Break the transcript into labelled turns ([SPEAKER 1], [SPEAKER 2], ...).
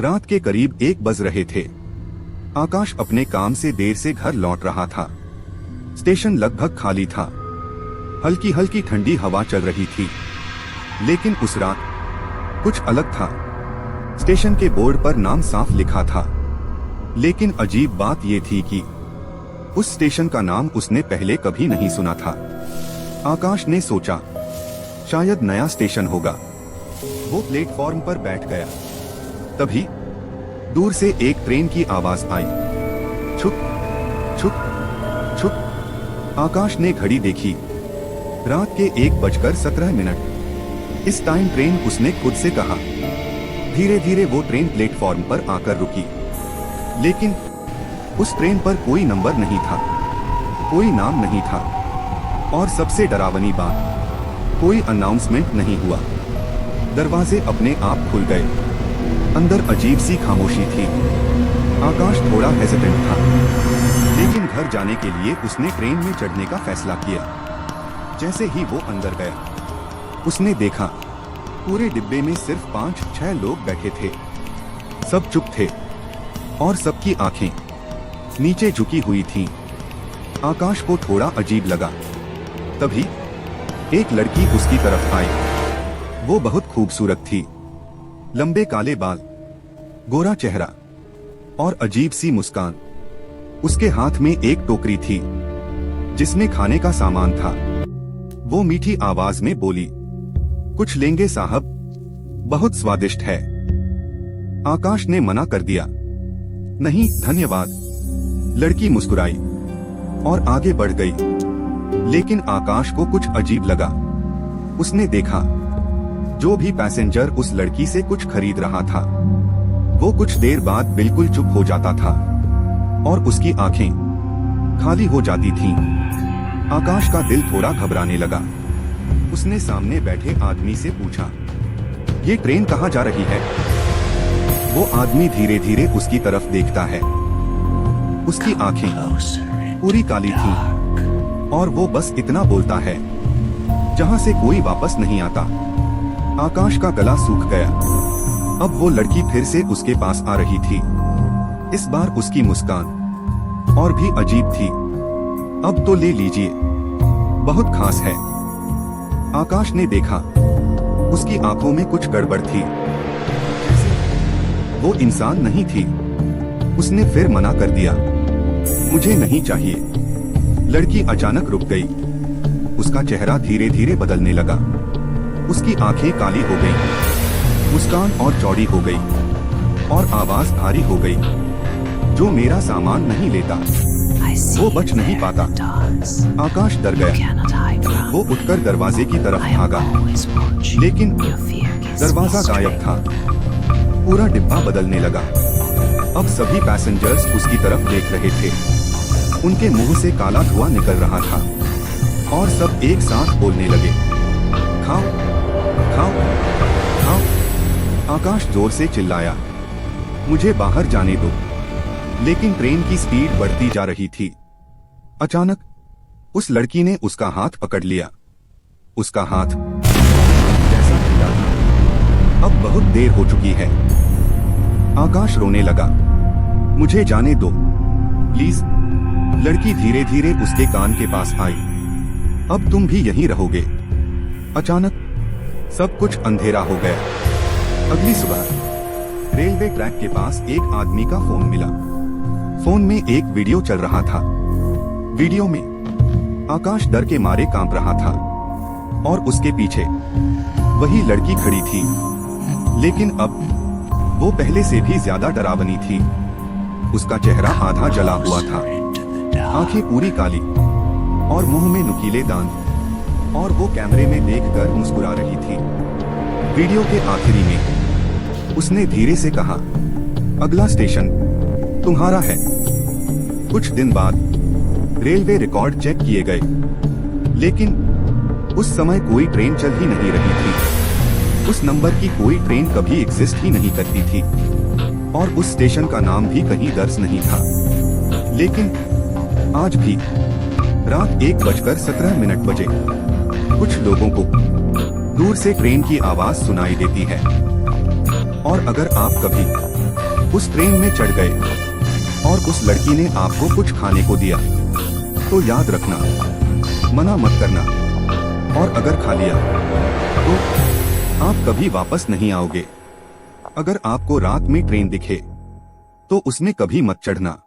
[SPEAKER 1] रात के करीब 1 बज रहे थे। आकाश अपने काम से देर से घर लौट रहा था। स्टेशन लगभग खाली था। हल्की हल्की ठंडी हवा चल रही थी। लेकिन उस रात कुछ अलग था। स्टेशन के बोर्ड पर नाम साफ लिखा था, लेकिन अजीब बात ये थी कि उस स्टेशन का नाम उसने पहले कभी नहीं सुना था। आकाश ने सोचा शायद नया स्टेशन होगा। वो प्लेटफॉर्म पर बैठ गया। तभी दूर से एक ट्रेन की आवाज आई, छुप छुप छुप। आकाश ने घड़ी देखी, रात के 1:17। इस टाइम ट्रेन, उसने खुद से कहा। धीरे धीरे वो ट्रेन प्लेटफॉर्म पर आकर रुकी, लेकिन उस ट्रेन पर कोई नंबर नहीं था, कोई नाम नहीं था, और सबसे डरावनी बात, कोई अनाउंसमेंट नहीं हुआ। दरवाजे अपने आप खुल गए। अंदर अजीब सी खामोशी थी। आकाश थोड़ा हेजिटेंट था, लेकिन घर जाने के लिए उसने ट्रेन में चढ़ने का फैसला किया। जैसे ही वो अंदर गया, उसने देखा पूरे डिब्बे में सिर्फ 5-6 लोग बैठे थे। सब चुप थे और सबकी आंखें नीचे झुकी हुई थीं। आकाश को थोड़ा अजीब लगा। तभी एक लड़की उसकी तरफ आई। वो बहुत खूबसूरत थी। लंबे काले बाल, गोरा चेहरा और अजीब सी मुस्कान। उसके हाथ में एक टोकरी थी जिसमें खाने का सामान था। वो मीठी आवाज में बोली, कुछ लेंगे साहब, बहुत स्वादिष्ट है। आकाश ने मना कर दिया, नहीं धन्यवाद। लड़की मुस्कुराई और आगे बढ़ गई, लेकिन आकाश को कुछ अजीब लगा। उसने देखा जो भी पैसेंजर उस लड़की से कुछ खरीद रहा था, वो कुछ देर बाद बिल्कुल चुप हो जाता था और उसकी आंखें खाली हो जाती थीं। आकाश का दिल थोड़ा घबराने लगा। उसने सामने बैठे आदमी से पूछा, ये ट्रेन कहाँ जा रही है? वो आदमी धीरे धीरे उसकी तरफ देखता है। उसकी आंखें पूरी काली थीं और वो बस इतना बोलता है, जहाँ से कोई वापस नहीं आता। आकाश का गला सूख गया। अब वो लड़की फिर से उसके पास आ रही थी। इस बार उसकी मुस्कान और भी अजीब थी। अब तो ले लीजिए, बहुत खास है। आकाश ने देखा उसकी आंखों में कुछ गड़बड़ थी, वो इंसान नहीं थी। उसने फिर मना कर दिया, मुझे नहीं चाहिए। लड़की अचानक रुक गई। उसका चेहरा धीरे धीरे बदलने लगा। उसकी आंखें काली हो गईं, मुस्कान और चौड़ी हो गई और आवाज भारी हो गई, जो मेरा सामान नहीं लेता वो बच नहीं पाता। आकाश डर गया। वो उठकर दरवाजे की तरफ भागा, लेकिन दरवाजा गायब था। पूरा डिब्बा बदलने लगा। अब सभी पैसेंजर्स उसकी तरफ देख रहे थे। उनके मुंह से काला धुआं निकल रहा था और सब एक साथ बोलने लगे, खाओ खाओ खाओ। आकाश जोर से चिल्लाया, मुझे बाहर जाने दो। लेकिन ट्रेन की स्पीड बढ़ती जा रही थी। अचानक उस लड़की ने उसका हाथ पकड़ लिया। उसका हाथ जैसा हिला था। अब बहुत देर हो चुकी है। आकाश रोने लगा, मुझे जाने दो प्लीज। लड़की धीरे धीरे उसके कान के पास आई, अब तुम भी यहीं रहोगे। अचानक सब कुछ अंधेरा हो गया। अगली सुबह रेलवे ट्रैक के पास एक आदमी का फोन मिला। फोन में एक वीडियो चल रहा था। वीडियो में आकाश डर के मारे कांप रहा था और उसके पीछे वही लड़की खड़ी थी, लेकिन अब वो पहले से भी ज्यादा डरावनी थी। उसका चेहरा आधा जला हुआ था, आंखें पूरी काली और मुंह में नुकीले दांत, और वो कैमरे में देखकर मुस्कुरा रही थी। वीडियो के आखिरी में उसने धीरे से कहा, अगला स्टेशन तुम्हारा है। कुछ दिन बाद रेलवे रिकॉर्ड चेक किए गए, लेकिन उस समय कोई ट्रेन चल ही नहीं रही थी। उस नंबर की कोई ट्रेन कभी एग्जिस्ट ही नहीं करती थी और उस स्टेशन का नाम भी कहीं दर्ज नहीं था। लेकिन आज भी रात 1:17 बजे कुछ लोगों को दूर से ट्रेन की आवाज सुनाई देती है। और अगर आप कभी उस ट्रेन में चढ़ गए और उस लड़की ने आपको कुछ खाने को दिया तो याद रखना, मना मत करना, और अगर खा लिया तो आप कभी वापस नहीं आओगे। अगर आपको रात में ट्रेन दिखे तो उसमें कभी मत चढ़ना।